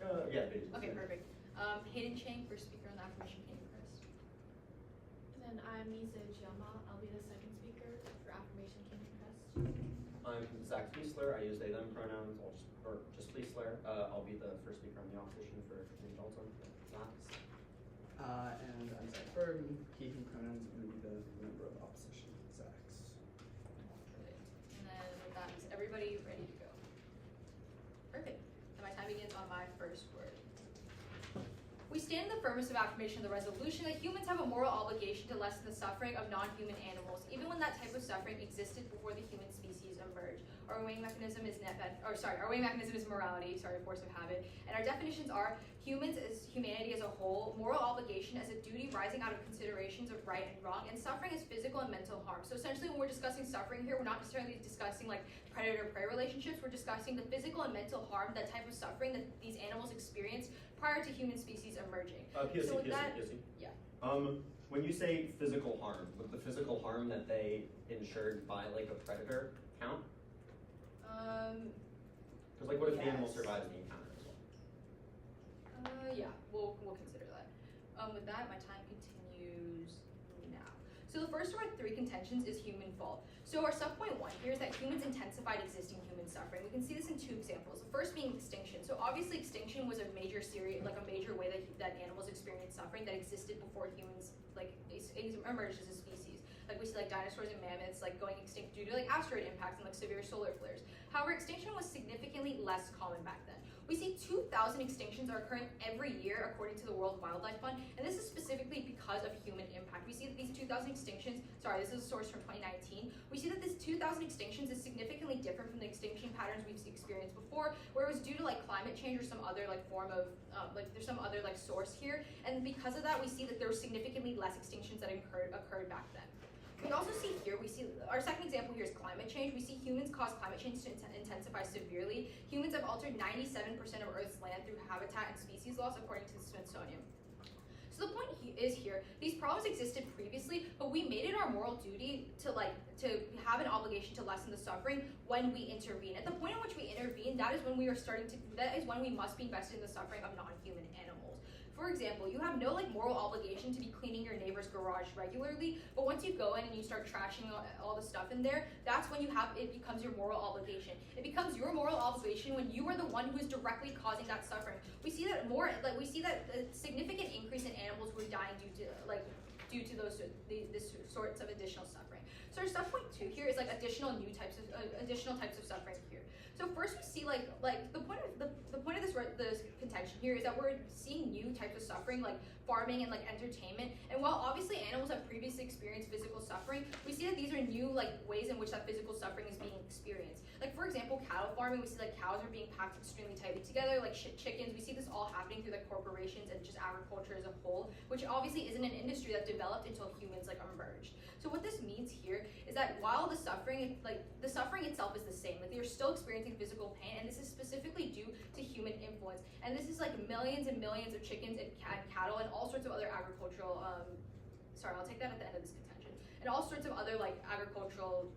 Yeah, videos. Okay, perfect. Hayden Chang, first speaker on the affirmation CanyonCrest. Then I'm Misa Chiyama. I'll be the second speaker for affirmation CanyonCrest. I'm Zach Fleisler. I use they them pronouns. Or just Fleisler. I'll be the first speaker on the opposition for Dalton. And I'm Zach Burton. He, him pronouns. I'm going to be the member of opposition. Zach's. And then with that, is everybody ready to go? Perfect. And my time begins on my first word. We stand in the firmest of affirmation of the resolution that humans have a moral obligation to lessen the suffering of non-human animals, even when that type of suffering existed before the human species emerged. Our weighing mechanism is morality, force of habit, and our definitions are humans as humanity as a whole, moral obligation as a duty rising out of considerations of right and wrong, and suffering as physical and mental harm. So essentially, when we're discussing suffering here, we're not necessarily discussing like predator-prey relationships. We're discussing the physical and mental harm, that type of suffering that these animals experience prior to human species emerging. POC. Yeah. When you say physical harm, would the physical harm that they ensured by like a predator count? Because like, what if the animal survives the encounter as well? Yeah, we'll consider that. With that, my time continues now. So the first of our three contentions is human fault. So our sub-point 1 here is that humans intensified existing human suffering. We can see this in two examples. The first being extinction. So obviously extinction was a major way that animals experienced suffering that existed before humans emerged as a species. Like we see like dinosaurs and mammoths like going extinct due to like asteroid impacts and like severe solar flares. However, extinction was significantly less common back then. We see 2,000 extinctions are occurring every year according to the World Wildlife Fund, and this is specifically because of human impact. We see that these 2,000 extinctions, this is a source from 2019, we see that this 2,000 extinctions is significantly different from the extinction patterns we've experienced before, where it was due to like climate change or some other like form of, there's some other like source here, and because of that we see that there were significantly less extinctions that occurred back then. We also see here, our second example here is climate change. We see humans cause climate change to intensify severely. Humans have altered 97% of Earth's land through habitat and species loss, according to the Smithsonian. So the point is here, these problems existed previously, but we made it our moral duty to have an obligation to lessen the suffering when we intervene. At the point in which we intervene, that is when we must be invested in the suffering of non-human animals. For example, you have no moral obligation to be cleaning your neighbor's garage regularly, but once you go in and you start trashing all the stuff in there, that's when it becomes your moral obligation. It becomes your moral obligation when you are the one who is directly causing that suffering. We see that a significant increase in animals who are dying due to this sorts of additional suffering. So our sub-point 2 here is additional types of suffering here. So first we see the point of this contention here is that we're seeing new types of suffering like farming and entertainment. And while obviously animals have previously experienced physical suffering, we see that these are new ways in which that physical suffering is being experienced. Like for example, cattle farming, we see cows are being packed extremely tightly together, chickens. We see this all happening through corporations and just agriculture as a whole, which obviously isn't an industry that developed until humans emerged. So what this means here is that while the suffering itself is the same, you're still experiencing physical pain, and this is specifically due to human influence. And this is millions and millions of chickens and cattle and all sorts of other agricultural. I'll take that at the end of this contention. And all sorts of other agricultural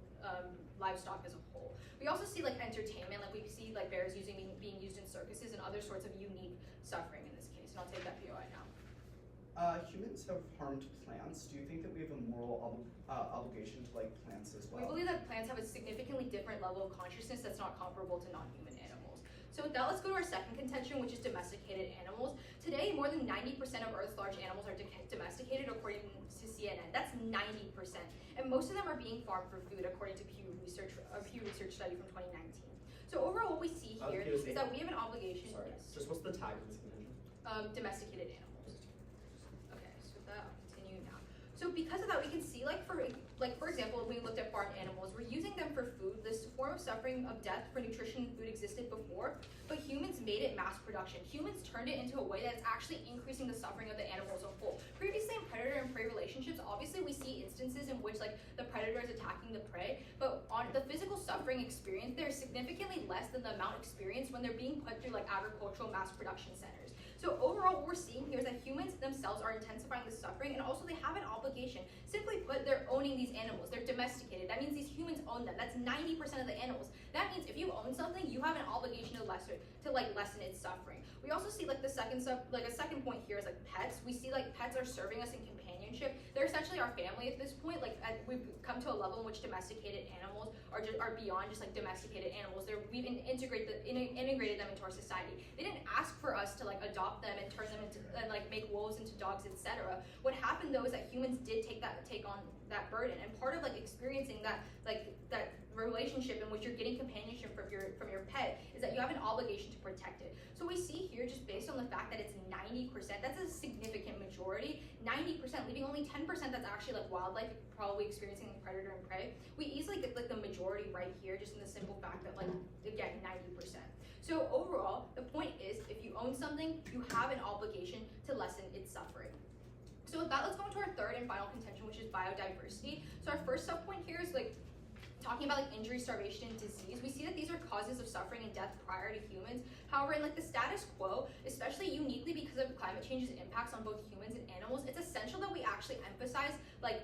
livestock as a whole. We also see entertainment, we see bears being used in circuses and other sorts of unique suffering in this case. And I'll take that POI now. Humans have harmed plants. Do you think that we have a moral obligation to plants as well? We believe that plants have a significantly different level of consciousness that's not comparable to non-human animals. So with that, let's go to our second contention, which is domesticated animals. Today, more than 90% of Earth's large animals are domesticated, according to CNN. That's 90%. And most of them are being farmed for food, according to a Pew Research study from 2019. So overall, what we see here is that we have an obligation. Just what's the tag of this contention? Domesticated animals. Okay, so with that, I'll continue now. So because of that, we can see, for example, when we looked at farmed animals, we're using them for food. This form of suffering of death for nutrition and food existed before, but humans made it mass production. Humans turned it into a way that's actually increasing the suffering of the animal as a whole. Previously in predator and prey relationships, obviously we see instances in which the predator is attacking the prey, but on the physical suffering experience, they're significantly less than the amount experienced when they're being put through agricultural mass production centers. So overall, what we're seeing here is that humans themselves are intensifying the suffering, and also they have an obligation. Simply put, they're owning these animals. They're domesticated. That means these humans own them. That's 90% of the animals. That means if you own something, you have an obligation to like lessen its suffering. We also see like a second point here is like pets. We see like pets are serving us in companionship. They're essentially our family at this point. Like we've come to a level in which domesticated animals are beyond just like domesticated animals. We've integrated them into our society. They didn't ask for us to like adopt them and turn them into and like make wolves into dogs, etc. What happened though is that humans did take on that burden, and part of like experiencing that relationship in which you're getting companionship from your pet is that you have an obligation to protect it. So we see here, just based on the fact that it's 90%, that's a significant majority, 90%, leaving only 10% that's actually like wildlife probably experiencing predator and prey. We easily get like the majority right here, just in the simple fact that like, again, 90%. So overall, the point is, if you own something, you have an obligation to lessen its suffering. So with that, let's go into our third and final contention, which is biodiversity. So our first subpoint here is like talking about like injury, starvation, and disease. We see that these are causes of suffering and death prior to humans. However, in like the status quo, especially uniquely because of climate change's impacts on both humans and animals, it's essential that we actually emphasize like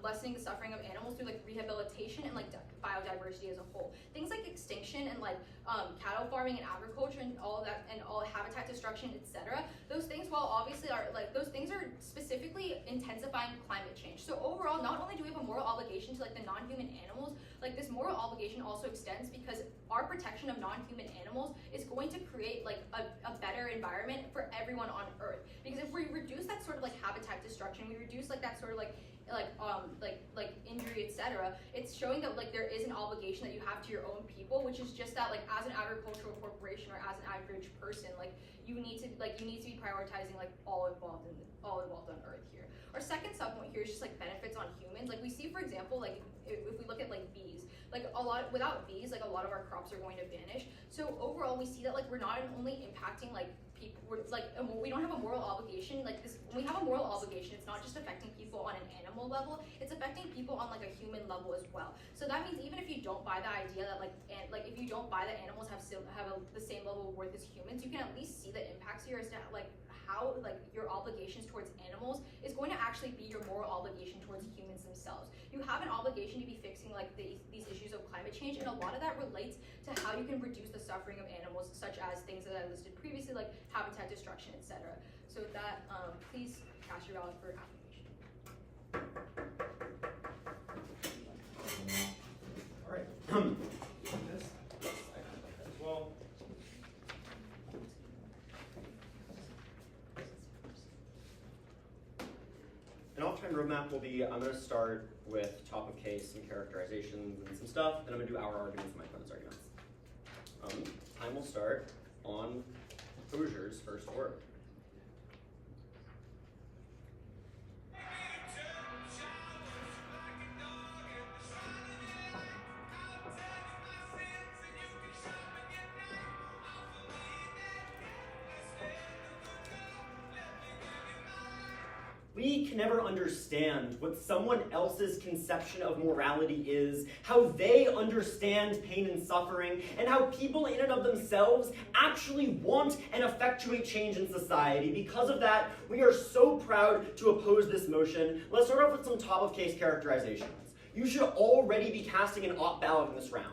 lessening the suffering of animals through like rehabilitation and like biodiversity as a whole. Things like extinction and like cattle farming and agriculture and all of that, and all habitat destruction, etc. Those things, while obviously those things are specifically intensifying climate change. So overall, not only do we have a moral obligation to like the non-human animals, like this moral obligation also extends because our protection of non-human animals is going to create like a better environment for everyone on Earth. Because if we reduce that sort of like habitat destruction, we reduce like that sort of like injury, etc. It's showing that like there is an obligation that you have to your own people, which is just that like as an agricultural corporation or as an average person, like you need to be prioritizing like all involved on Earth here. Our second subpoint here is just like benefits on humans. Like we see, for example, like if we look at like bees, like without bees, like a lot of our crops are going to vanish. So overall, we see that like we're not only impacting like people, we don't have a moral obligation. Like this, when we have a moral obligation, it's not just affecting people on an animal level, it's affecting people on like a human level as well. So that means even if you don't buy the idea that if you don't buy that animals have the same level of worth as humans, you can at least see the impacts here as to like how like your obligations towards animals is going to actually be your moral obligation towards humans themselves. You have an obligation to be fixing like these issues of climate change, and a lot of that relates to how you can reduce the suffering of animals, such as things that I listed previously, like habitat destruction, etc. So with that, please cast your ballot for affirmation. All right. Well. An off-time roadmap will be, I'm going to start with top of case, some characterizations and some stuff, then I'm going to do our arguments and my opponent's arguments. Time will start on Hoosier's first word. We can never understand what someone else's conception of morality is, how they understand pain and suffering, and how people in and of themselves actually want and effectuate change in society. Because of that, we are so proud to oppose this motion. Let's start off with some top-of-case characterizations. You should already be casting an opt ballot in this round.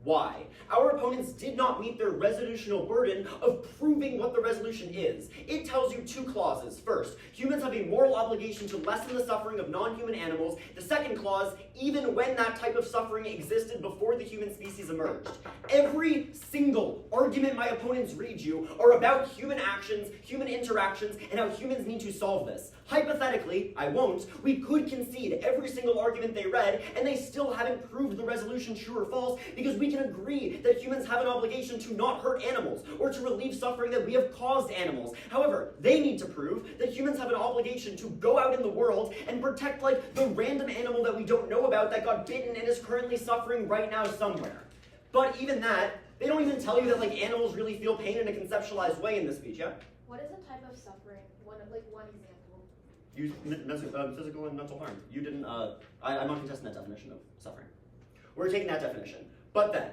Why? Our opponents did not meet their resolutional burden of proving what the resolution is. It tells you two clauses. First, humans have a moral obligation to lessen the suffering of non-human animals. The second clause, even when that type of suffering existed before the human species emerged. Every single argument my opponents read you are about human actions, human interactions, and how humans need to solve this. Hypothetically, I won't, we could concede every single argument they read, and they still haven't proved the resolution true or false, because we can agree that humans have an obligation to not hurt animals, or to relieve suffering that we have caused animals. However, they need to prove that humans have an obligation to go out in the world and protect, like, the random animal that we don't know about that got bitten and is currently suffering right now somewhere. But even that, they don't even tell you that, like, animals really feel pain in a conceptualized way in this speech, yeah? What is a type of suffering? One example. Physical and mental harm. You didn't, I'm not contesting that definition of suffering. We're taking that definition. But then,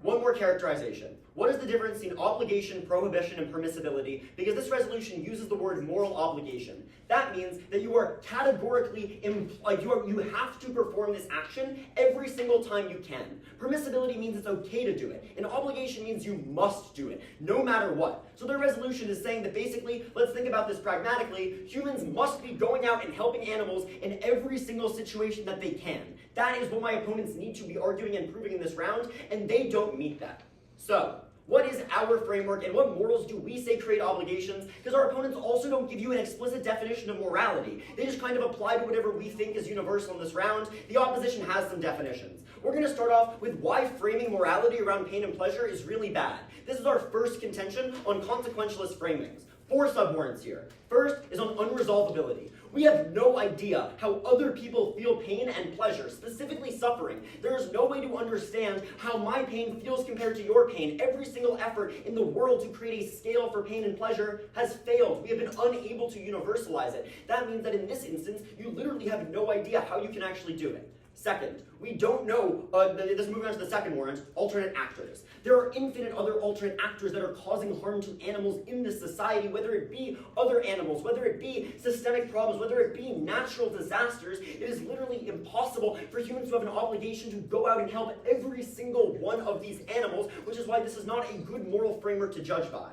One more characterization. What is the difference between obligation, prohibition, and permissibility? Because this resolution uses the word moral obligation. That means that you are categorically, you have to perform this action every single time you can. Permissibility means it's okay to do it. And obligation means you must do it, no matter what. So their resolution is saying that basically, let's think about this pragmatically, humans must be going out and helping animals in every single situation that they can. That is what my opponents need to be arguing and proving in this round, and they don't meet that. So, what is our framework and what morals do we say create obligations? Because our opponents also don't give you an explicit definition of morality. They just kind of apply to whatever we think is universal in this round. The opposition has some definitions. We're going to start off with why framing morality around pain and pleasure is really bad. This is our first contention on consequentialist framings. 4 subwarrants here. First is on unresolvability. We have no idea how other people feel pain and pleasure, specifically suffering. There is no way to understand how my pain feels compared to your pain. Every single effort in the world to create a scale for pain and pleasure has failed. We have been unable to universalize it. That means that in this instance, you literally have no idea how you can actually do it. Second, we don't know, this moving on to the second warrant, alternate actors. There are infinite other alternate actors that are causing harm to animals in this society, whether it be other animals, whether it be systemic problems, whether it be natural disasters. It is literally impossible for humans to have an obligation to go out and help every single one of these animals, which is why this is not a good moral framework to judge by.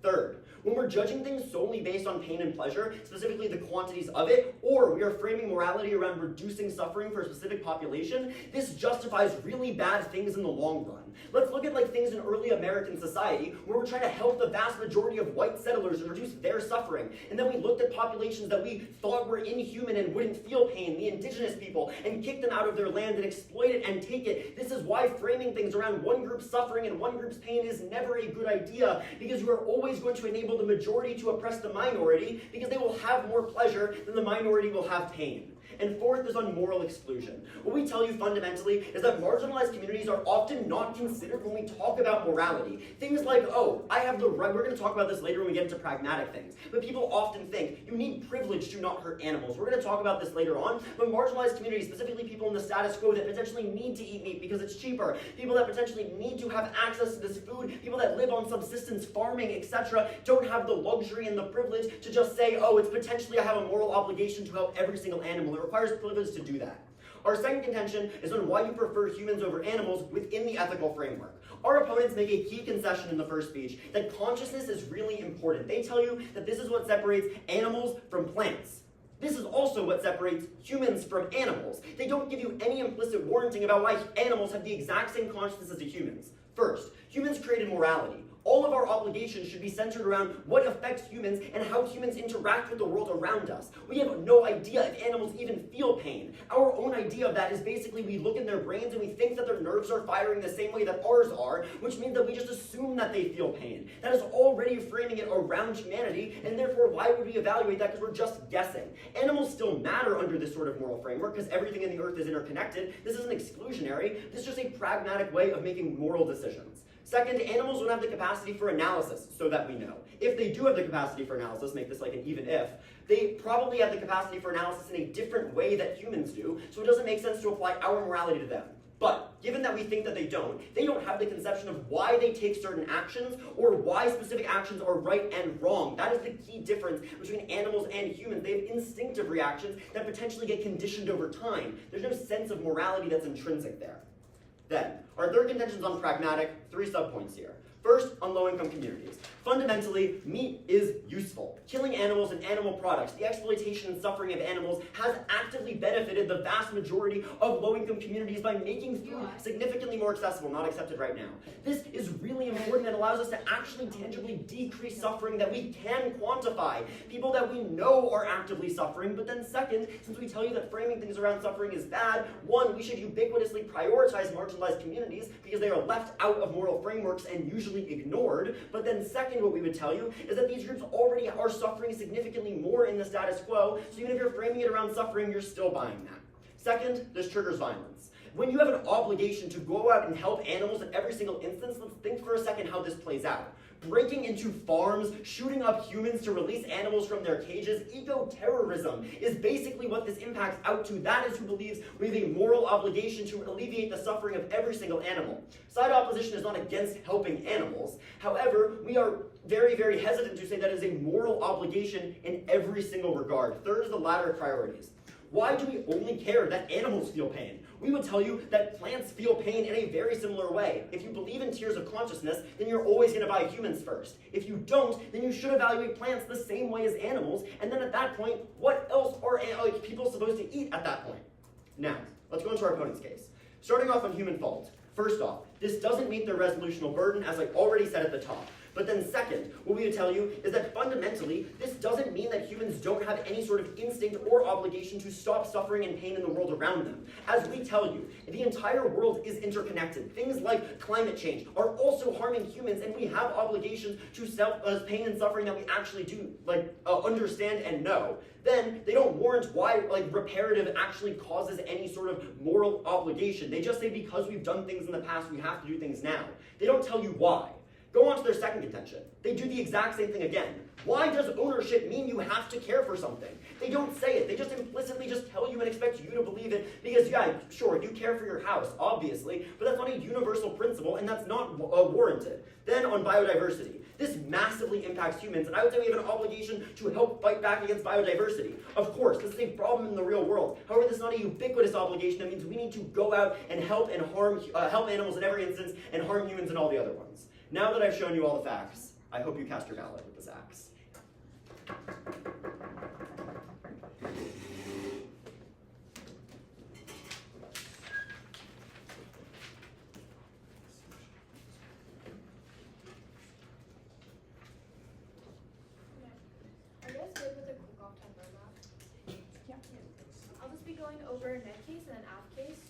Third, when we're judging things solely based on pain and pleasure, specifically the quantities of it, or we are framing morality around reducing suffering for a specific population, this justifies really bad things in the long run. Let's look at things in early American society where we're trying to help the vast majority of white settlers and reduce their suffering. And then we looked at populations that we thought were inhuman and wouldn't feel pain, the indigenous people, and kicked them out of their land and exploit it and take it. This is why framing things around one group's suffering and one group's pain is never a good idea, because you are always going to enable the majority to oppress the minority, because they will have more pleasure than the minority will have pain. And fourth is on moral exclusion. What we tell you fundamentally is that marginalized communities are often not considered when we talk about morality. Things like, oh, I have the right, we're going to talk about this later when we get into pragmatic things, but people often think you need privilege to not hurt animals. We're going to talk about this later on, but marginalized communities, specifically people in the status quo that potentially need to eat meat because it's cheaper, people that potentially need to have access to this food, people that live on subsistence farming, etc., don't have the luxury and the privilege to just say, oh, it's potentially I have a moral obligation to help every single animal. It requires privilege to do that. Our second contention is on why you prefer humans over animals within the ethical framework. Our opponents make a key concession in the first speech that consciousness is really important. They tell you that this is what separates animals from plants. This is also what separates humans from animals. They don't give you any implicit warranting about why animals have the exact same consciousness as the humans. First, humans created morality. All of our obligations should be centered around what affects humans and how humans interact with the world around us. We have no idea if animals even feel pain. Our own idea of that is basically we look in their brains and we think that their nerves are firing the same way that ours are, which means that we just assume that they feel pain. That is already framing it around humanity, and therefore why would we evaluate that? Because we're just guessing. Animals still matter under this sort of moral framework because everything in the earth is interconnected. This isn't exclusionary. This is just a pragmatic way of making moral decisions. Second, animals don't have the capacity for analysis, so that we know. If they do have the capacity for analysis, make this like an even if, they probably have the capacity for analysis in a different way that humans do, so it doesn't make sense to apply our morality to them. But, given that we think that they don't have the conception of why they take certain actions or why specific actions are right and wrong. That is the key difference between animals and humans. They have instinctive reactions that potentially get conditioned over time. There's no sense of morality that's intrinsic there. Then, our third contention is on pragmatic, 3 subpoints here. First, on low-income communities. Fundamentally, meat is useful. Killing animals and animal products, the exploitation and suffering of animals has actively benefited the vast majority of low-income communities by making food significantly more accessible, not accepted right now. This is really important and allows us to actually tangibly decrease suffering that we can quantify. People that we know are actively suffering, but then second, since we tell you that framing things around suffering is bad, one, we should ubiquitously prioritize marginalized communities because they are left out of moral frameworks and usually ignored. But then second, what we would tell you is that these groups already are suffering significantly more in the status quo, so even if you're framing it around suffering, you're still buying that. Second, this triggers violence. When you have an obligation to go out and help animals in every single instance, let's think for a second how this plays out. breaking into farms, shooting up humans to release animals from their cages. Eco-terrorism is basically what this impacts out to. That is who believes we have a moral obligation to alleviate the suffering of every single animal. Side opposition is not against helping animals. However, we are very, very hesitant to say that is a moral obligation in every single regard. Third is the ladder of priorities. Why do we only care that animals feel pain? We would tell you that plants feel pain in a very similar way. If you believe in tiers of consciousness, then you're always going to buy humans first. If you don't, then you should evaluate plants the same way as animals, and then at that point, what else are people supposed to eat at that point? Now, let's go into our opponent's case. Starting off on human fault. First off, this doesn't meet their resolutional burden, as I already said at the top. But then second, what we would tell you is that fundamentally, this doesn't mean that humans don't have any sort of instinct or obligation to stop suffering and pain in the world around them. As we tell you, the entire world is interconnected. Things like climate change are also harming humans, and we have obligations to pain and suffering that we actually do understand and know. Then they don't warrant why reparative actually causes any sort of moral obligation. They just say because we've done things in the past, we have to do things now. They don't tell you why. Go on to their second contention. They do the exact same thing again. Why does ownership mean you have to care for something? They don't say it. They just implicitly just tell you and expect you to believe it because, yeah, sure, you care for your house, obviously, but that's not a universal principle and that's not warranted. Then on biodiversity. This massively impacts humans, and I would say we have an obligation to help fight back against biodiversity. Of course, this is a problem in the real world. However, this is not a ubiquitous obligation. That means we need to go out and help animals in every instance and harm humans in all the other ones. Now that I've shown you all the facts, I hope you cast your ballot with this axe. Are you guys good with the quick off time roadmap? Yeah. I'll just be going over net case and then app case.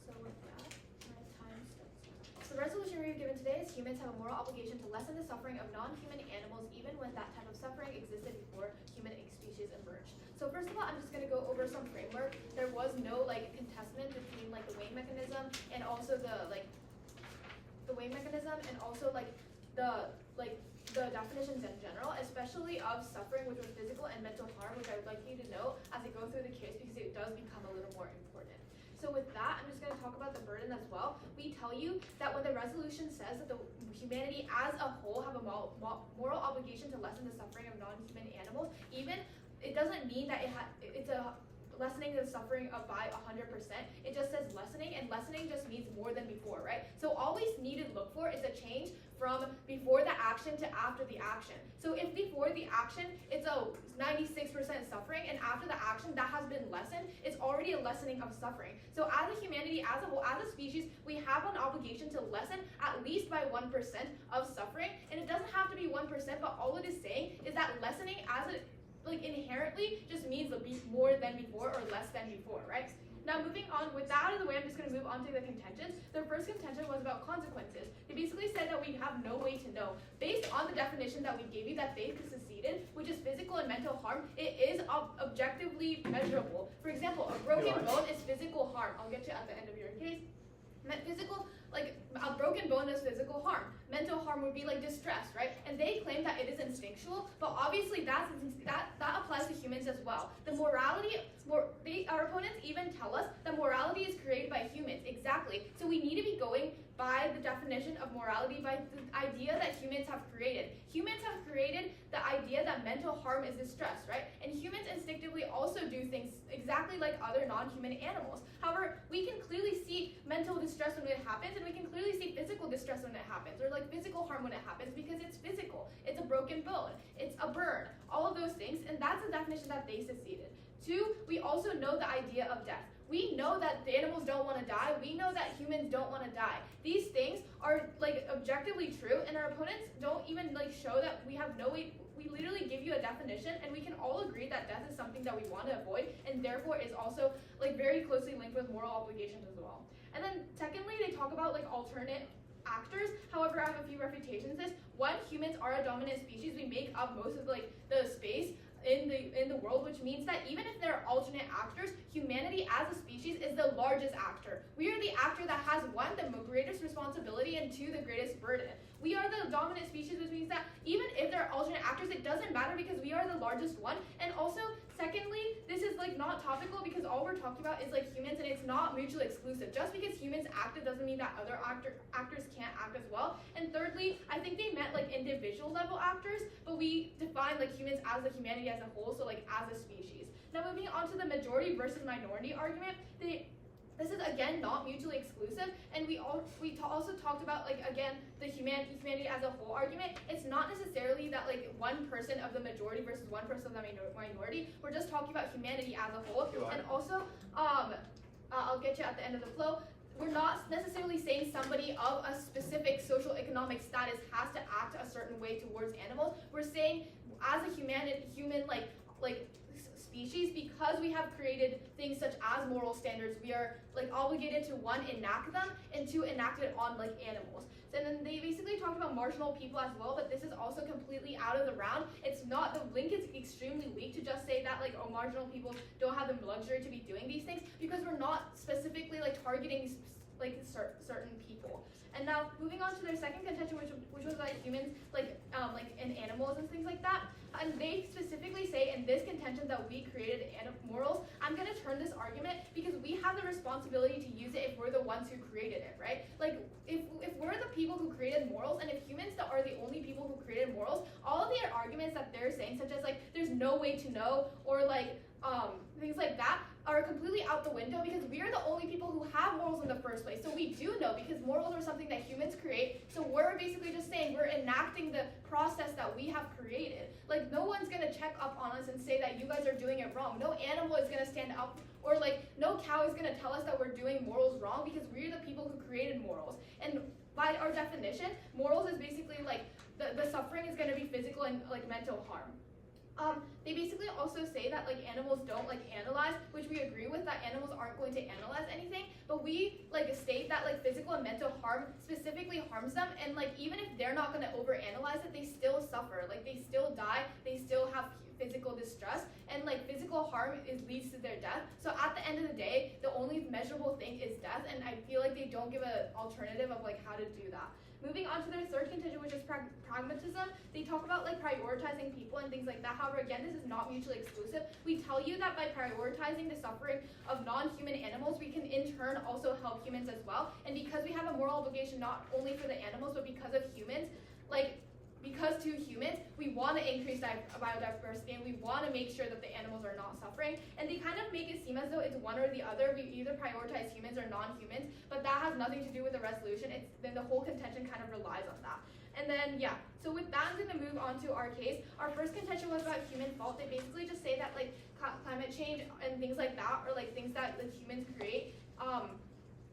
So with that, my time starts now. So the resolution we've given today is humans have a moral obligation to lessen the suffering of non-human animals even when that type of suffering existed before human species emerged. So first of all, I'm just going to go over some framework. There was no contestment between the weighing mechanism and also the weighing mechanism and also the definitions in general, especially of suffering, which was physical and mental harm, which I would like you to know as I go through the case because it does become a little more important. So with that, I'm just going to talk about the burden as well. We tell you that when the resolution says that the humanity as a whole have a moral obligation to lessen the suffering of non-human animals, even it doesn't mean that it's a lessening the suffering by 100%. It just says lessening, and lessening just means more than before, right? So all we need to look for is a change from before the action to after the action. So if before the action it's a 96% suffering, and after the action that has been lessened, it's already a lessening of suffering. So as a humanity, as a whole, as a species, we have an obligation to lessen at least by 1% of suffering, and it doesn't have to be 1%, but all it is saying is that lessening as a inherently just means more than before or less than before, right? Now moving on, with that out of the way, I'm just going to move on to the contentions. The first contention was about consequences. They basically said that we have no way to know. Based on the definition that we gave you, that they seceded, which is physical and mental harm, it is objectively measurable. For example, a broken bone is physical harm. I'll get to at the end of your case. Physical, a broken bone is physical harm. Mental harm would be distress, right? And they claim that it is instinctual, but obviously that applies to humans as well. The morality, our opponents even tell us that morality is created by humans. Exactly. So we need to be going by the definition of morality, by the idea that humans have created. Humans have created the idea that mental harm is distress, right? And humans instinctively also do things exactly like other non-human animals. However, we can clearly see mental distress when it happens, and we can clearly see physical distress when it happens, or physical harm when it happens, because it's physical. It's a broken bone. It's a burn. All of those things, and that's the definition that they seceded. Two, we also know the idea of death. We know that the animals don't want to die. We know that humans don't want to die. These things are objectively true, and our opponents don't even show that we have no way. We literally give you a definition, and we can all agree that death is something that we want to avoid, and therefore is also very closely linked with moral obligations as well. And then secondly, they talk about alternate actors. However, I have a few refutations to this. One, humans are a dominant species. We make up most of the space in the world, which means that even if there are alternate actors, humanity as a species is the largest actor. We are the actor that has, one, the greatest responsibility, and two, the greatest burden. We are the dominant species, which means that even if there are alternate actors, it doesn't matter because we are the largest one. And also, secondly, this is like not topical because all we're talking about is like humans, and it's not mutually exclusive. Just because humans acted doesn't mean that other actors can't act as well. And thirdly, I think they meant like individual level actors, but we define like humans as the humanity as a whole, so like as a species. Now moving on to the majority versus minority argument, this is again not mutually exclusive, and we also talked about like again the humanity as a whole argument. It's not necessarily that like one person of the majority versus one person of the minority. We're just talking about humanity as a whole, and also I'll get you at the end of the flow. We're not necessarily saying somebody of a specific social economic status has to act a certain way towards animals. We're saying as a human species, because we have created things such as moral standards, we are like obligated to, one, enact them, and two, enact it on like animals. And then they basically talked about marginal people as well, but this is also completely out of the round. It's not, the link is extremely weak to just say that like, oh, marginal people don't have the luxury to be doing these things, because we're not specifically like targeting like certain people. And now moving on to their second contention, which was like humans, like in animals and things like that. And they specifically say in this contention that we created morals. I'm gonna turn this argument because we have the responsibility to use it if we're the ones who created it, right? Like if we're the people who created morals, and if humans are the only people who created morals, all of the arguments that they're saying, such as like there's no way to know, or like things like that, are completely out the window because we are the only people who have morals in the first place. So we do know because morals are something that humans create. So we're basically just saying we're enacting the process that we have created. Like no one's gonna check up on us and say that you guys are doing it wrong. No animal is gonna stand up, or like no cow is gonna tell us that we're doing morals wrong because we're the people who created morals. And by our definition, morals is basically like the suffering is gonna be physical and like mental harm. They basically also say that like animals don't like analyze, which we agree with, that animals aren't going to analyze anything, but we like state that like physical and mental harm specifically harms them, and like even if they're not going to overanalyze it, they still suffer, like they still die, they still have physical distress, and like physical harm leads to their death. So at the end of the day, the only measurable thing is death, and I feel like they don't give an alternative of like how to do that. Moving on to their third contention, which is pragmatism, they talk about like prioritizing people and things like that. However, again, this is not mutually exclusive. We tell you that by prioritizing the suffering of non-human animals, we can in turn also help humans as well. And because we have a moral obligation not only for the animals, but because of humans, because to humans, we want to increase biodiversity, and we want to make sure that the animals are not suffering. And they kind of make it seem as though it's one or the other. We either prioritize humans or non-humans, but that has nothing to do with the resolution. Then the whole contention kind of relies on that. And then, yeah, so with that, I'm going to move on to our case. Our first contention was about human fault. They basically just say that like climate change and things like that, or like things that like humans create.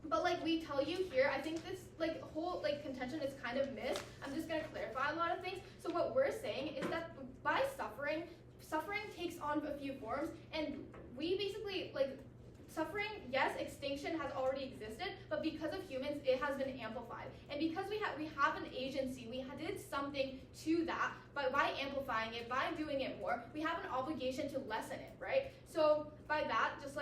But like we tell you here, I think this like whole like contention is kind of missed. I'm just gonna clarify a lot of things. So what we're saying is that by suffering takes on a few forms, and we basically like suffering, yes, extinction has already existed, but because of humans, it has been amplified. And because we have an agency, we did something to that, but by amplifying it, by doing it more, we have an obligation to lessen it, right? So by that, just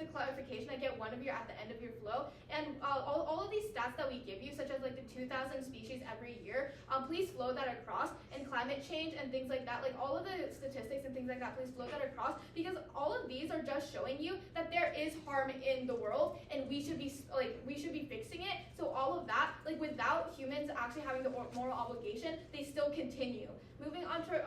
a clarification. I get one of you at the end of your flow, and all of these stats that we give you, such as like the 2,000 species every year, please flow that across. And climate change and things like that, like all of the statistics and things like that, please flow that across, because all of these are just showing you that there is harm in the world, and we should be fixing it. So all of that, like without humans actually having the moral obligation, they still continue. Moving on to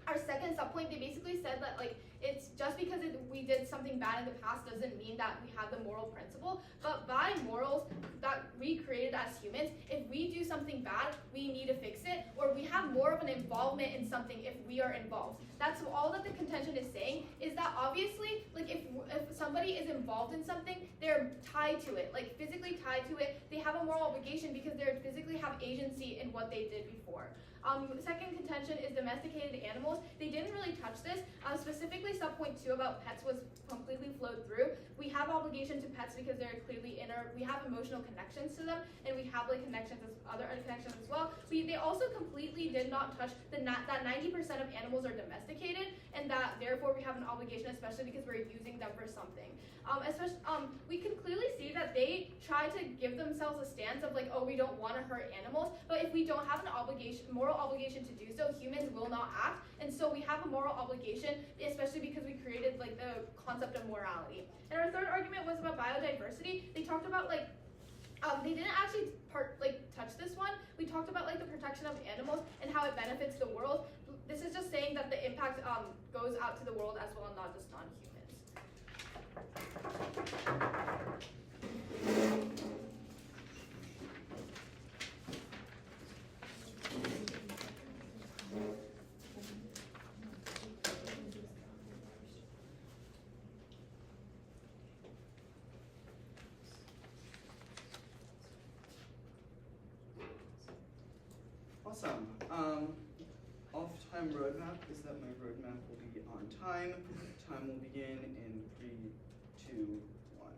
our second subpoint, they basically said that like it's just because we did something bad in the past doesn't mean that we have the moral principle, but by morals that we created as humans, if we do something bad, we need to fix it, or we have more of an involvement in something if we are involved. That's all that the contention is saying, is that obviously, like if somebody is involved in something, they're tied to it, like physically tied to it. They have a moral obligation because they physically have agency in what they did before. The second contention is domesticated animals. They didn't really touch this. Specifically, subpoint 2 about pets was completely flowed through. We have obligation to pets because they're clearly we have emotional connections to them, and we have like other connections as well. They also completely did should not touch, that 90% of animals are domesticated, and that therefore we have an obligation, especially because we're using them for something. We can clearly see that they try to give themselves a stance of like, oh, we don't want to hurt animals, but if we don't have an obligation, moral obligation to do so, humans will not act, and so we have a moral obligation, especially because we created like the concept of morality. And our third argument was about biodiversity. They talked about like, they didn't actually touch this one. We talked about like the protection of animals and how it benefits the world. This is just saying that the impact goes out to the world as well, and not just non-humans. Awesome. Off-time roadmap is that my roadmap will be on time. Time will begin in 3, 2, 1.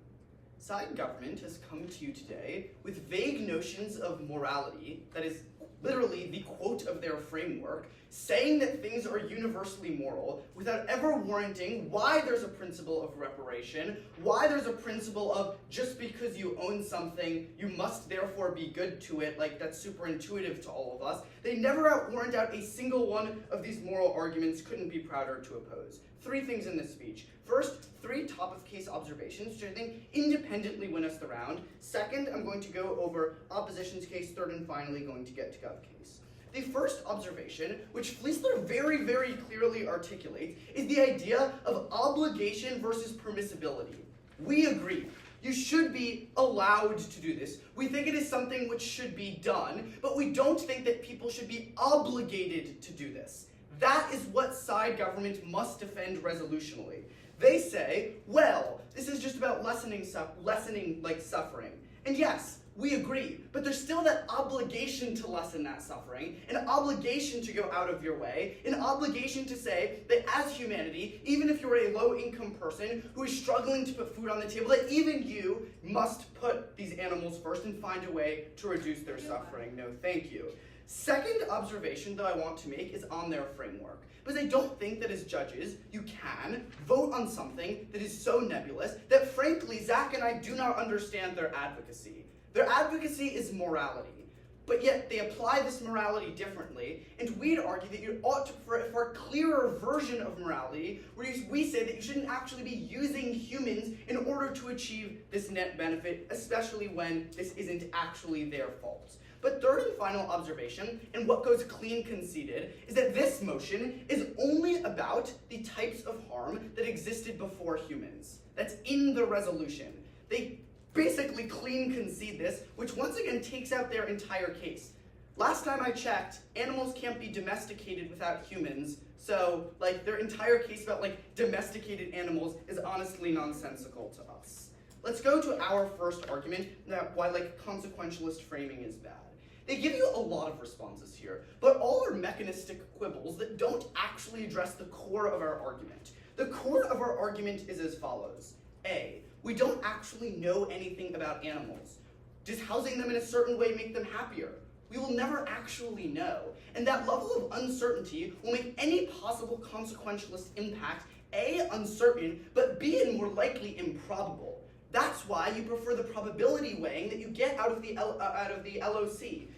Side government has come to you today with vague notions of morality, that is literally the quote of their framework, saying that things are universally moral without ever warranting why there's a principle of reparation, why there's a principle of just because you own something, you must therefore be good to it, like that's super intuitive to all of us. They never warrant out a single one of these moral arguments. Couldn't be prouder to oppose. 3 things in this speech. First, 3 top-of-case observations, which I think independently win us the round. Second, I'm going to go over opposition's case. Third, and finally, going to get to gov case. The first observation, which Fleisler very, very clearly articulates, is the idea of obligation versus permissibility. We agree. You should be allowed to do this. We think it is something which should be done, but we don't think that people should be obligated to do this. That is what side government must defend resolutionally. They say, well, this is just about lessening suffering. And yes, we agree, but there's still that obligation to lessen that suffering, an obligation to go out of your way, an obligation to say that as humanity, even if you're a low-income person who is struggling to put food on the table, that even you must put these animals first and find a way to reduce their suffering. No, thank you. Second observation that I want to make is on their framework. Because I don't think that as judges, you can vote on something that is so nebulous that frankly, Zach and I do not understand their advocacy. Their advocacy is morality, but yet they apply this morality differently, and we'd argue that you ought to, for a clearer version of morality, where we say that you shouldn't actually be using humans in order to achieve this net benefit, especially when this isn't actually their fault. But third and final observation, and what goes clean conceded, is that this motion is only about the types of harm that existed before humans. That's in the resolution. They basically clean concede this, which once again takes out their entire case. Last time I checked, animals can't be domesticated without humans, so their entire case about domesticated animals is honestly nonsensical to us. Let's go to our first argument, that why consequentialist framing is bad. They give you a lot of responses here, but all are mechanistic quibbles that don't actually address the core of our argument. The core of our argument is as follows. A, we don't actually know anything about animals. Does housing them in a certain way make them happier? We will never actually know. And that level of uncertainty will make any possible consequentialist impact A, uncertain, but B, and more likely improbable. That's why you prefer the probability weighing that you get out of the LOC.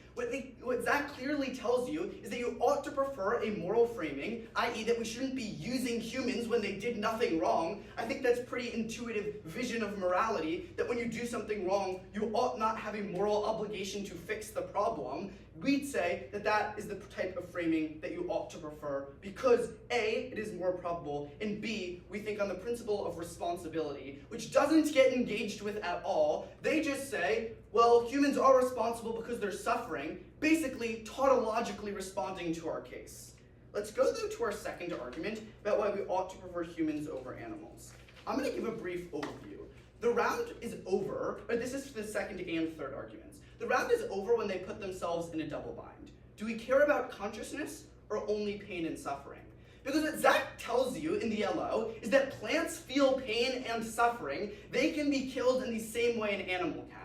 What Zach clearly tells you is that you ought to prefer a moral framing, i.e. that we shouldn't be using humans when they did nothing wrong. I think that's pretty intuitive vision of morality, that when you do something wrong, you ought not have a moral obligation to fix the problem. We'd say that that is the type of framing that you ought to prefer because A, it is more probable, and B, we think on the principle of responsibility, which doesn't get engaged with at all. They just say, well, humans are responsible because they're suffering, basically tautologically responding to our case. Let's go though to our second argument about why we ought to prefer humans over animals. I'm going to give a brief overview. The round is over, or this is for the second and third arguments. The round is over when they put themselves in a double bind. Do we care about consciousness or only pain and suffering? Because what Zach tells you in the LO is that plants feel pain and suffering, they can be killed in the same way an animal can.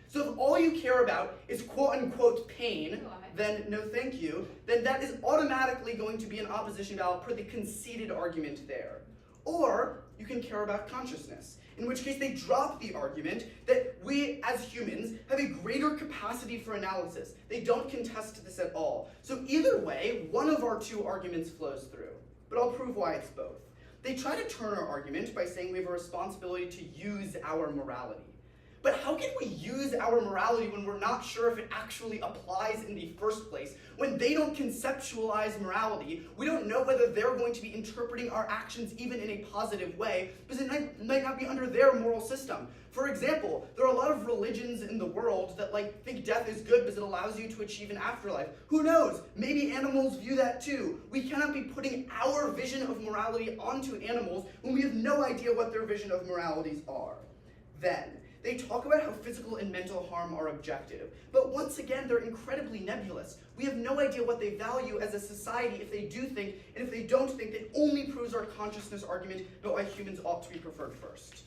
So if all you care about is quote-unquote pain, then no thank you, then that is automatically going to be an opposition ballot per the conceded argument there. Or you can care about consciousness, in which case they drop the argument that we as humans have a greater capacity for analysis. They don't contest this at all. So either way, one of our two arguments flows through. But I'll prove why it's both. They try to turn our argument by saying we have a responsibility to use our morality. But how can we use our morality when we're not sure if it actually applies in the first place? When they don't conceptualize morality, we don't know whether they're going to be interpreting our actions even in a positive way, because it might not be under their moral system. For example, there are a lot of religions in the world that think death is good because it allows you to achieve an afterlife. Who knows? Maybe animals view that too. We cannot be putting our vision of morality onto animals when we have no idea what their vision of moralities are. Then, they talk about how physical and mental harm are objective, but once again, they're incredibly nebulous. We have no idea what they value as a society if they do think, and if they don't think, that only proves our consciousness argument about why humans ought to be preferred first.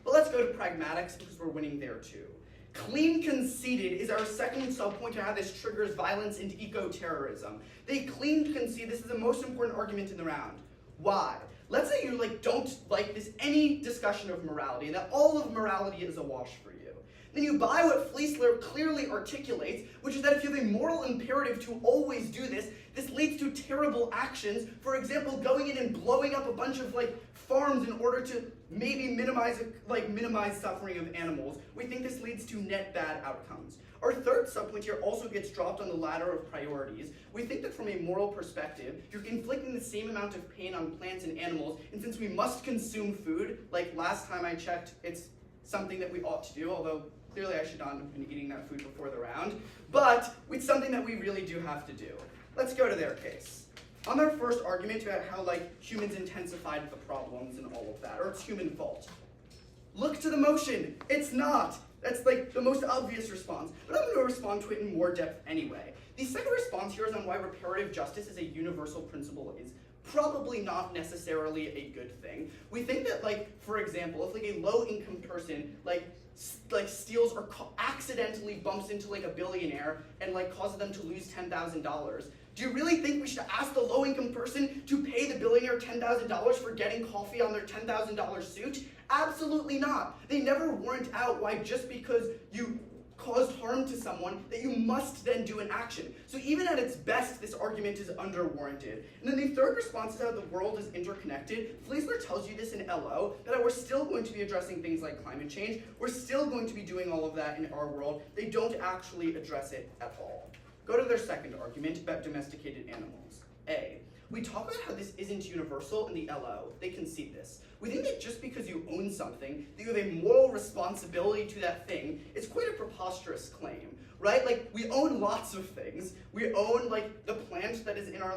But let's go to pragmatics, because we're winning there too. Clean conceded is our second subpoint to how this triggers violence and eco-terrorism. They clean concede this is the most important argument in the round. Why? Let's say you don't like any discussion of morality, and that all of morality is a wash for you. Then you buy what Fleisler clearly articulates, which is that if you have a moral imperative to always do this, this leads to terrible actions. For example, going in and blowing up a bunch of farms in order to maybe minimize suffering of animals. We think this leads to net bad outcomes. Our third subpoint here also gets dropped on the ladder of priorities. We think that from a moral perspective, you're inflicting the same amount of pain on plants and animals, and since we must consume food, last time I checked, it's something that we ought to do, although clearly I should not have been eating that food before the round, but it's something that we really do have to do. Let's go to their case. On their first argument about how humans intensified the problems and all of that, or it's human fault. Look to the motion. It's not. That's the most obvious response, but I'm going to respond to it in more depth anyway. The second response here is on why reparative justice as a universal principle is probably not necessarily a good thing. We think that, for example, if a low-income person steals or accidentally bumps into a billionaire and causes them to lose $10,000, do you really think we should ask the low-income person to pay the billionaire $10,000 for getting coffee on their $10,000 suit? Absolutely not. They never warrant out why just because you caused harm to someone that you must then do an action. So even at its best, this argument is underwarranted. And then the third response is how the world is interconnected. Fleisler tells you this in LO, that we're still going to be addressing things like climate change. We're still going to be doing all of that in our world. They don't actually address it at all. Go to their second argument about domesticated animals. A. We talk about how this isn't universal in the LO. They concede this. We think that just because you own something, that you have a moral responsibility to that thing, it's quite a preposterous claim, right? We own lots of things. We own the plant that is in our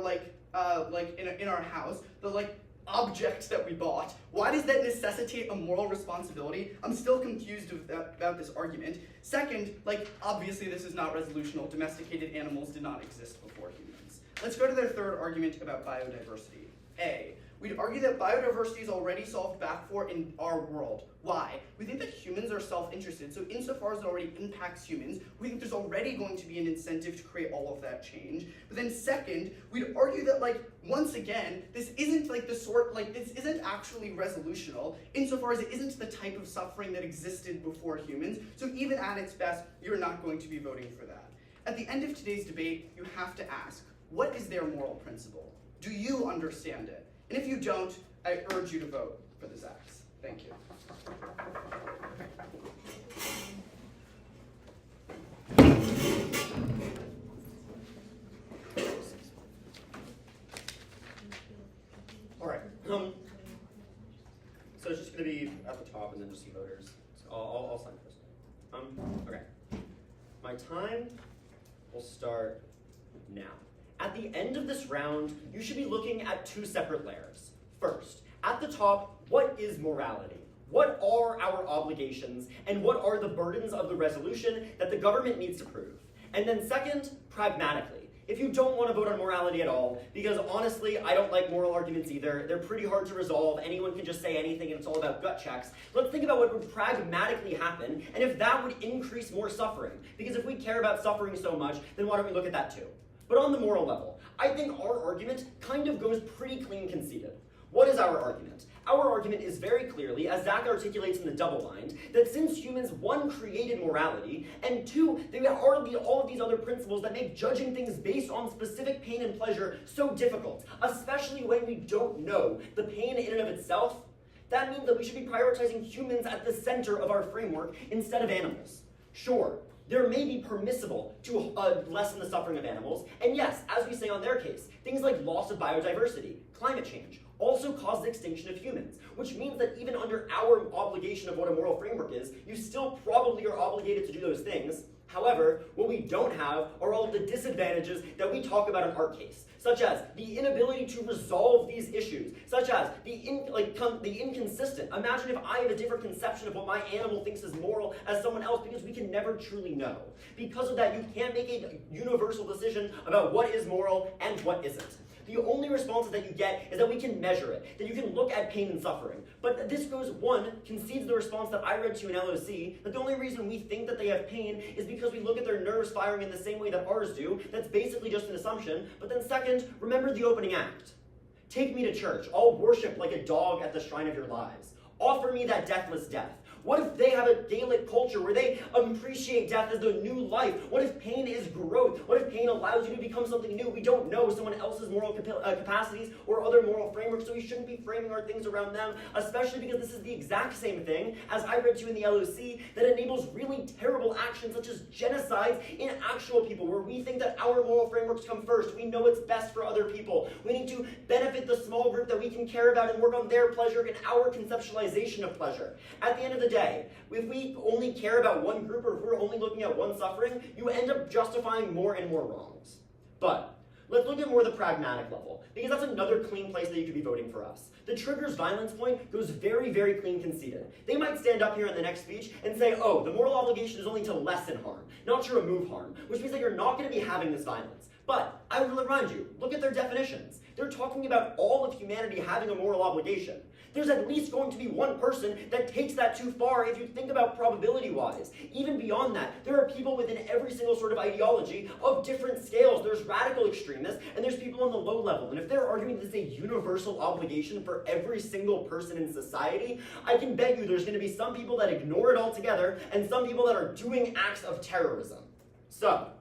in our house, the object that we bought. Why does that necessitate a moral responsibility? I'm still confused about this argument. Second, obviously this is not resolutional. Domesticated animals did not exist before humans. Let's go to their third argument about biodiversity. A. We'd argue that biodiversity is already solved back for in our world. Why? We think that humans are self-interested, so insofar as it already impacts humans, we think there's already going to be an incentive to create all of that change. But then second, we'd argue that, once again, this isn't this isn't actually resolutional, insofar as it isn't the type of suffering that existed before humans, so even at its best, you're not going to be voting for that. At the end of today's debate, you have to ask, what is their moral principle? Do you understand it? And if you don't, I urge you to vote for this axe. Thank you. All right. So it's just going to be at the top and then just some voters. So I'll sign first. Okay. My time will start now. At the end of this round, you should be looking at two separate layers. First, at the top, what is morality? What are our obligations? And what are the burdens of the resolution that the government needs to prove? And then second, pragmatically, If you don't want to vote on morality at all, because honestly, I don't like moral arguments either. They're pretty hard to resolve. Anyone can just say anything and it's all about gut checks. Let's think about what would pragmatically happen and if that would increase more suffering. Because if we care about suffering so much, then why don't we look at that too? But on the moral level, I think our argument kind of goes pretty clean conceited. What is our argument? Our argument is very clearly, as Zach articulates in the double bind, that since humans, one, created morality, and two, they are all of these other principles that make judging things based on specific pain and pleasure so difficult, especially when we don't know the pain in and of itself, that means that we should be prioritizing humans at the center of our framework instead of animals. Sure, there may be permissible to lessen the suffering of animals, and yes, as we say on their case, things like loss of biodiversity, climate change, also cause the extinction of humans, which means that even under our obligation of what a moral framework is, you still probably are obligated to do those things. However, what we don't have are all of the disadvantages that we talk about in our case, such as the inability to resolve these issues, such as the inconsistent. Imagine if I have a different conception of what my animal thinks is moral as someone else, because we can never truly know. Because of that, you can't make a universal decision about what is moral and what isn't. The only responses that you get is that we can measure it, that you can look at pain and suffering. But this goes, one, concedes the response that I read to in LOC, that the only reason we think that they have pain is because we look at their nerves firing in the same way that ours do. That's basically just an assumption. But then second, remember the opening act. Take me to church. I'll worship like a dog at the shrine of your lives. Offer me that deathless death. What if they have a Gaelic culture where they appreciate death as the new life? What if pain is growth? What if pain allows you to become something new? We don't know someone else's moral capacities or other moral frameworks, so we shouldn't be framing our things around them, especially because this is the exact same thing, as I read to you in the LOC, that enables really terrible actions such as genocides in actual people, where we think that our moral frameworks come first. We know what's best for other people. We need to benefit the small group that we can care about and work on their pleasure and our conceptualization of pleasure. At the end of the day, if we only care about one group or if we're only looking at one suffering, you end up justifying more and more wrongs. But let's look at more the pragmatic level, because that's another clean place that you could be voting for us. The triggers violence point goes very, very clean conceded. They might stand up here in the next speech and say, oh, the moral obligation is only to lessen harm, not to remove harm, which means that you're not going to be having this violence. But I would remind you, look at their definitions. They're talking about all of humanity having a moral obligation. There's at least going to be one person that takes that too far if you think about probability-wise. Even beyond that, there are people within every single sort of ideology of different scales. There's radical extremists, and there's people on the low level. And if they're arguing this is a universal obligation for every single person in society, I can bet you there's going to be some people that ignore it altogether, and some people that are doing acts of terrorism. So,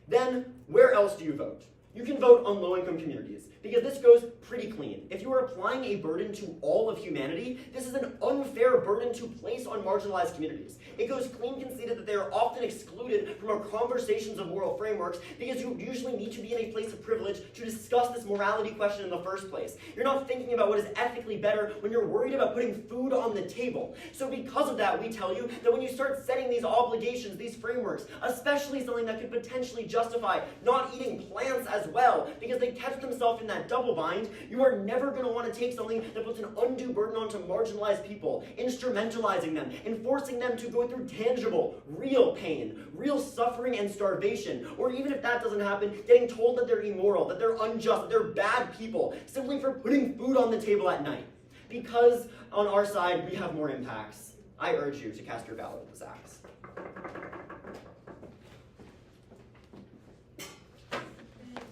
then, where else do you vote? You can vote on low-income communities, because this goes pretty clean. If you are applying a burden to all of humanity, this is an unfair burden to place on marginalized communities. It goes clean conceded that they are often excluded from our conversations of moral frameworks, because you usually need to be in a place of privilege to discuss this morality question in the first place. You're not thinking about what is ethically better when you're worried about putting food on the table. So because of that, we tell you that when you start setting these obligations, these frameworks, especially something that could potentially justify not eating plants as well, because they catch themselves in that double bind, you are never going to want to take something that puts an undue burden onto marginalized people, instrumentalizing them, and forcing them to go through tangible, real pain, real suffering and starvation, or even if that doesn't happen, getting told that they're immoral, that they're unjust, that they're bad people, simply for putting food on the table at night. Because on our side, we have more impacts. I urge you to cast your ballot with this axe.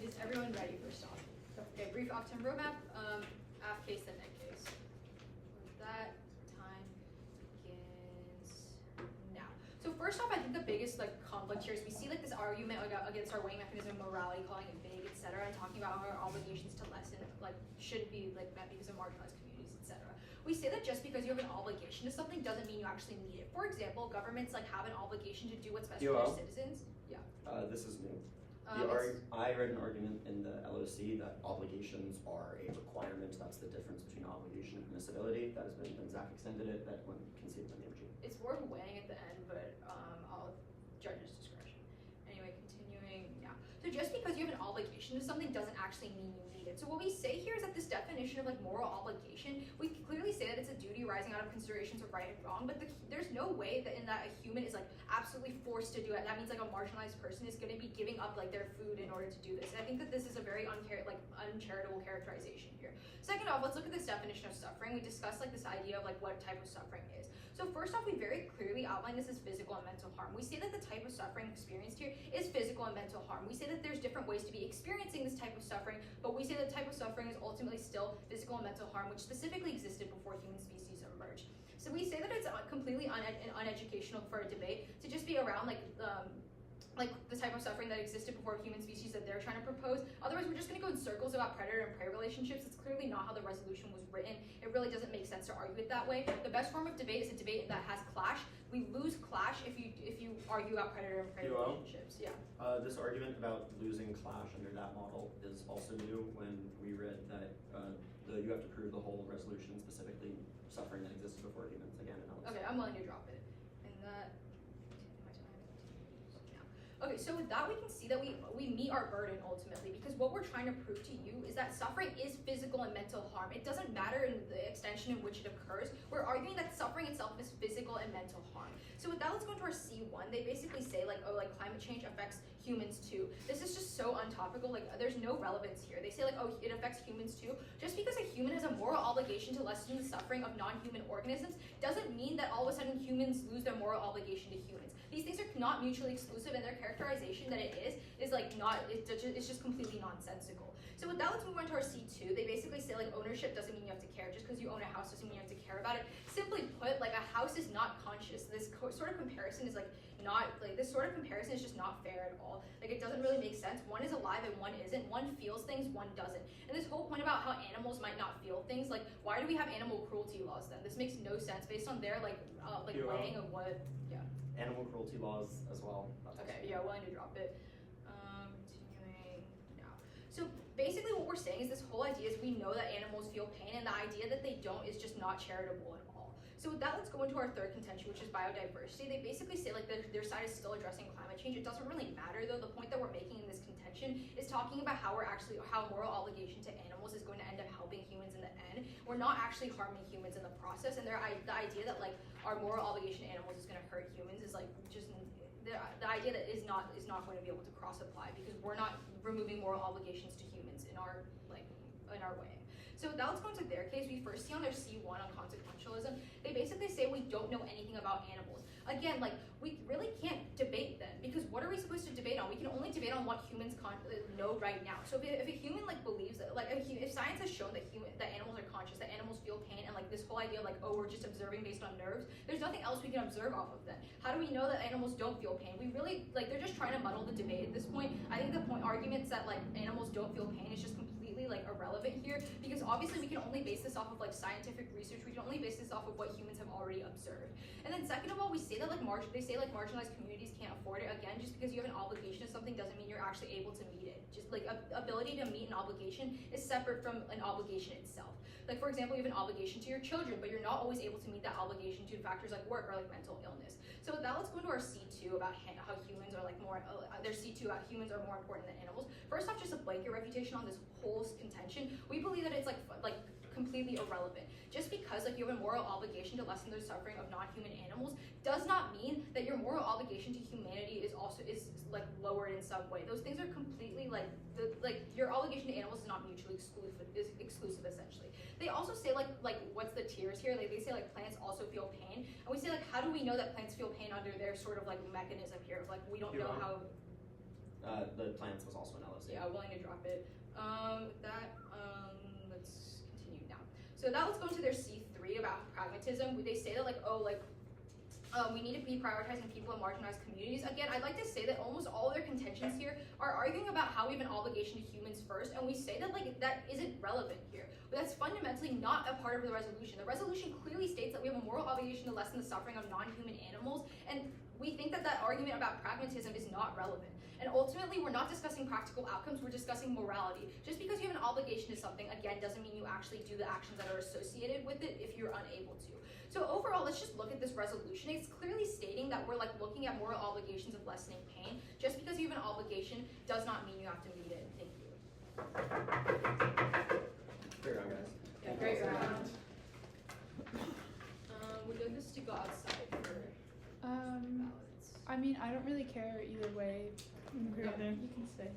Is everyone ready for stop? Okay, brief off-time roadmap, AF case, then net case. With that, time begins now. So first off, I think the biggest conflict here is we see this argument against our weighing mechanism, morality, calling it vague, etc., and talking about how our obligations to lessen shouldn't be met because of marginalized communities, etc. We say that just because you have an obligation to something doesn't mean you actually need it. For example, governments have an obligation to do what's best for their citizens. Yeah. This is new. I read an argument in the LOC that obligations are a requirement. That's the difference between obligation and permissibility. That has been, when Zach extended it, that one conceded on the energy. It's worth weighing at the end, but I'll judge's discretion. Anyway, continuing now. So just because you have an obligation to something doesn't actually mean you need it. So what we say here is that this definition of like moral obligation, we clearly say that it's a duty arising out of considerations of right and wrong, but there's no way that in that a human is like absolutely forced to do it. That means like a marginalized person is going to be giving up like their food in order to do this. And I think that this is a very uncharitable characterization here. Second off, let's look at this definition of suffering. We discussed like this idea of like what type of suffering is. So first off, we very clearly outline this as physical and mental harm. We say that the type of suffering experienced here is physical and mental harm. We say that there's different ways to be experiencing this type of suffering, but we say the type of suffering is ultimately still physical and mental harm, which specifically existed before human species emerged. So we say that it's completely uneducational for a debate to just be around like the type of suffering that existed before human species that they're trying to propose. Otherwise, we're just going to go in circles about predator and prey relationships. It's clearly not how the resolution was written. It really doesn't make sense to argue it that way. The best form of debate is a debate that has clash. We lose clash if you argue about predator and prey relationships. Yeah. This argument about losing clash under that model is also new when we read that you have to prove the whole resolution, specifically suffering that existed before humans. Again, okay, I'm willing to drop it. And that. Okay, so with that we can see that we meet our burden ultimately, because what we're trying to prove to you is that suffering is physical and mental harm. It doesn't matter in the extension in which it occurs. We're arguing that suffering itself is physical and mental harm. So with that, let's go into our C1. They basically say like, oh, like climate change affects humans too. This is just so untopical, like there's no relevance here. They say like, oh, it affects humans too. Just because a human has a moral obligation to lessen the suffering of non-human organisms doesn't mean that all of a sudden humans lose their moral obligation to humans. These things are not mutually exclusive, and their characterization that it is like not, it's just completely nonsensical. So with that, let's move on to our C2. They basically say like ownership doesn't mean you have to care. Just because you own a house doesn't mean you have to care about it. Simply put, like a house is not conscious. This sort of comparison is like not, like this sort of comparison is just not fair at all. Like it doesn't really make sense. One is alive and one isn't. One feels things, one doesn't. And this whole point about how animals might not feel things, like why do we have animal cruelty laws then? This makes no sense based on their weighing of what, yeah. Animal cruelty laws as well. Okay, yeah, willing to drop it. Continuing now. So basically what we're saying is this whole idea is we know that animals feel pain, and the idea that they don't is just not charitable at all. So with that, let's go into our third contention, which is biodiversity. They basically say like their side is still addressing climate change. It doesn't really matter though. The point that we're making in this contention is talking about how moral obligation to animals is going to end up helping humans in the end. We're not actually harming humans in the process, and the idea that like our moral obligation to animals is going to hurt humans is like just the idea that is not going to be able to cross apply, because we're not removing moral obligations to humans in our way. So now let's go into their case. We first see on their C1 on consequentialism, they basically say we don't know anything about animals. Again, like we really can't debate then, because what are we supposed to debate on? We can only debate on what humans know right now. So if a human like believes that, like if science has shown that animals are conscious, that animals feel pain, and like this whole idea of like, oh, we're just observing based on nerves, there's nothing else we can observe off of then. How do we know that animals don't feel pain? We really, like, they're just trying to muddle the debate at this point. I think the arguments that like animals don't feel pain is just completely like irrelevant here, because obviously we can only base this off of like scientific research. We can only base this off of what humans have already observed. And then second of all, we say that like marginalized communities can't afford it. Again, just because you have an obligation to something doesn't mean you're actually able to meet it. Just like ability to meet an obligation is separate from an obligation itself. Like for example, you have an obligation to your children, but you're not always able to meet that obligation due to factors like work or like mental illness. So now let's go into our C2 about how humans are like more, their C2 about humans are more important than animals. First off, just a blanket refutation on this whole contention. We believe that it's like completely irrelevant. Just because like you have a moral obligation to lessen the suffering of non-human animals does not mean that your moral obligation to humanity is like lowered in some way. Those things are completely like your obligation to animals is not mutually exclusive essentially. They also say like what's the tiers here? Like they say like plants also feel pain, and we say like how do we know that plants feel pain under their sort of like mechanism here? Like we don't know how. The plants was also an LSD. Yeah, willing to drop it. Let's continue now. So now let's go into their C3 about pragmatism. They say that like, we need to be prioritizing people in marginalized communities. Again, I'd like to say that almost all of their contentions here are arguing about how we have an obligation to humans first, and we say that like that isn't relevant here. But that's fundamentally not a part of the resolution. The resolution clearly states that we have a moral obligation to lessen the suffering of non-human animals, and we think that argument about pragmatism is not relevant. And ultimately, we're not discussing practical outcomes, we're discussing morality. Just because you have an obligation to something, again, doesn't mean you actually do the actions that are associated with it if you're unable to. So overall, let's just look at this resolution. It's clearly stating that we're looking at moral obligations of lessening pain. Just because you have an obligation does not mean you have to meet it. Thank you. Great round, guys. Yeah, great round. Would you like us to go outside for ballots? I mean, I don't really care either way. You can stay.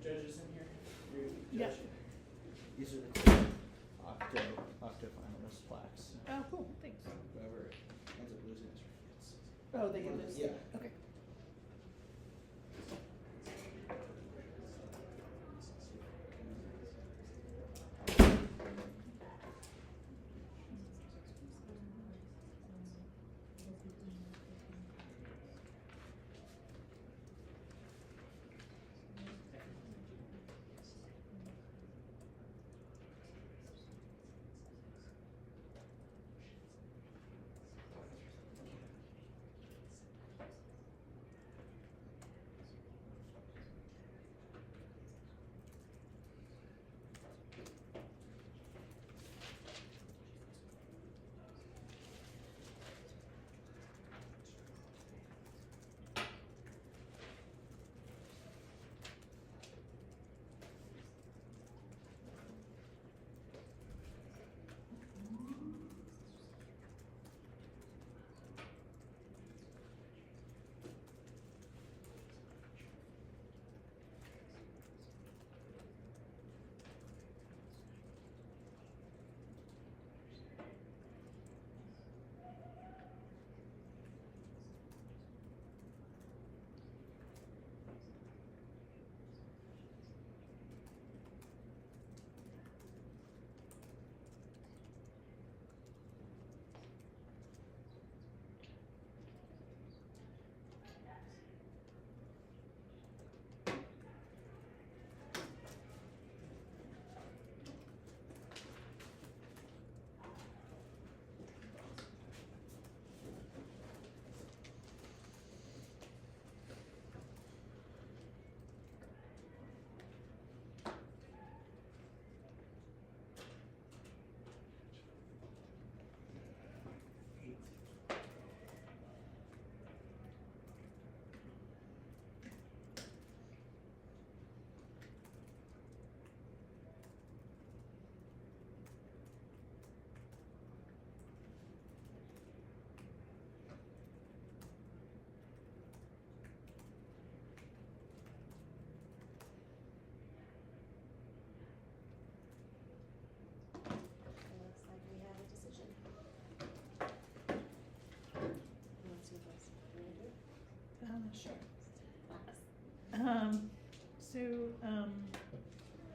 Judges in here? Yeah. These are the octo finalist plaques. Oh, cool. Thanks. Whoever ends up losing this gets. Oh, they get this? Yeah. Okay.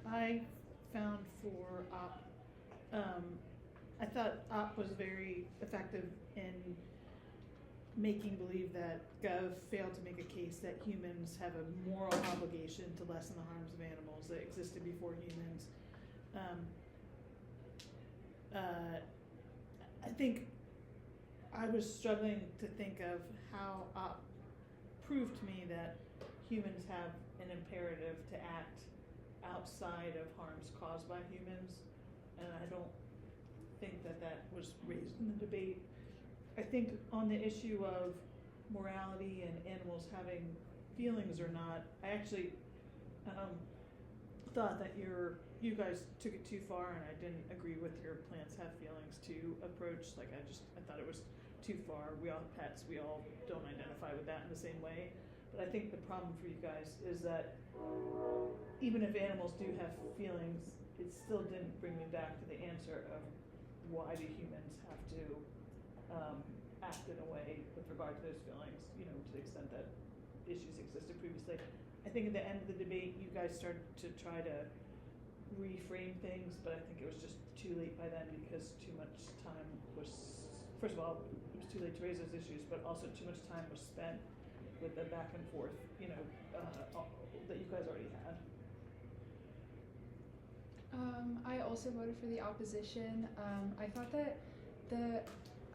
I found for op, I thought op was very effective in making believe that Gov failed to make a case that humans have a moral obligation to lessen the harms of animals that existed before humans. I think I was struggling to think of how op proved to me that humans have an imperative to act outside of harms caused by humans, and I don't think that that was raised in the debate. I think on the issue of morality and animals having feelings or not, I actually thought that you guys took it too far, and I didn't agree with your plants have feelings to approach. Like I thought it was too far. We all have pets, we all don't identify with that in the same way. But I think the problem for you guys is that even if animals do have feelings, it still didn't bring me back to the answer of why do humans have to act in a way with regard to those feelings, you know, to the extent that issues existed previously. I think at the end of the debate, you guys started to try to reframe things, but I think it was just too late by then because too much time was, first of all, it was too late to raise those issues, but also too much time was spent with the back and forth, you know, that you guys already had. I also voted for the opposition. I thought that the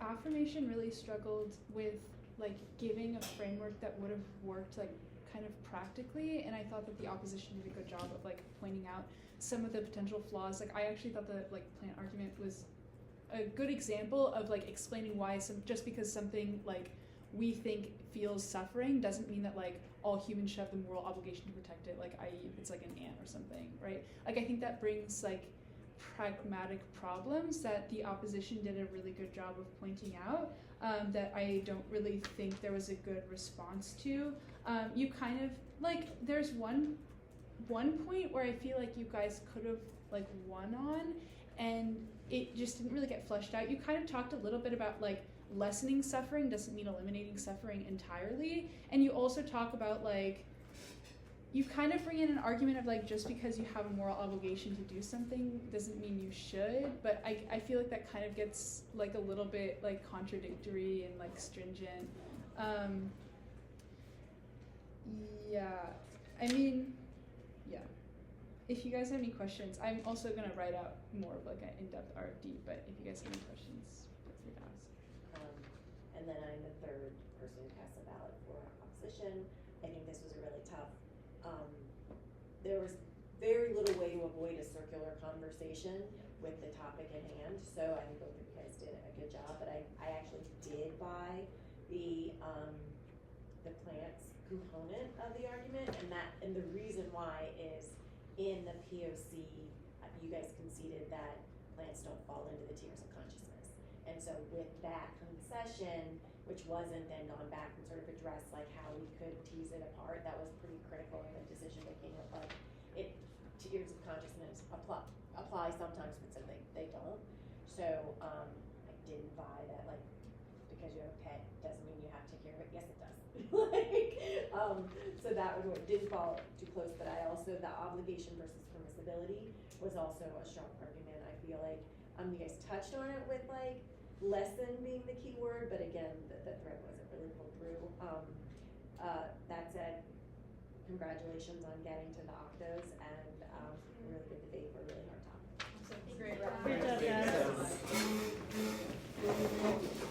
affirmation really struggled with like giving a framework that would have worked like kind of practically, and I thought that the opposition did a good job of like pointing out some of the potential flaws. Like I actually thought the like plant argument was a good example of like explaining why just because something like we think feels suffering doesn't mean that like all humans should have the moral obligation to protect it, like i.e. if it's like an ant or something, right? Like I think that brings like pragmatic problems that the opposition did a really good job of pointing out, that I don't really think there was a good response to. You kind of like, there's one point where I feel like you guys could have like won on, and it just didn't really get fleshed out. You kind of talked a little bit about like lessening suffering doesn't mean eliminating suffering entirely, and you also talk about like, you kind of bring in an argument of like, just because you have a moral obligation to do something doesn't mean you should, but I feel like that kind of gets like a little bit like contradictory and like stringent. Yeah, I mean, yeah. If you guys have any questions, I'm also gonna write out more of like an in-depth RFD, but if you guys have any questions, feel free to ask. And then I'm the third person who cast a ballot for opposition. I think this was a really tough, there was very little way to avoid a circular conversation with the topic at hand, so I think both of you guys did a good job, but I actually did buy the plants component of the argument, and the reason why is in the POC, you guys conceded that plants don't fall into the tiers of consciousness, and so with that concession, which wasn't then gone back and sort of addressed like how we could tease it apart, that was pretty critical in the decision making of like, tiers of consciousness apply sometimes, but some they don't. So I didn't buy that like, because you have a pet doesn't mean you have to take care of it. Yes, it does. So that was what didn't fall too close, but I also, the obligation versus permissibility was also a strong argument. I feel like you guys touched on it with like lesson being the key word, but again, the thread wasn't really pulled through. That said, congratulations on getting to the octos, and really good debate for a really hard topic. Great. Great job, guys.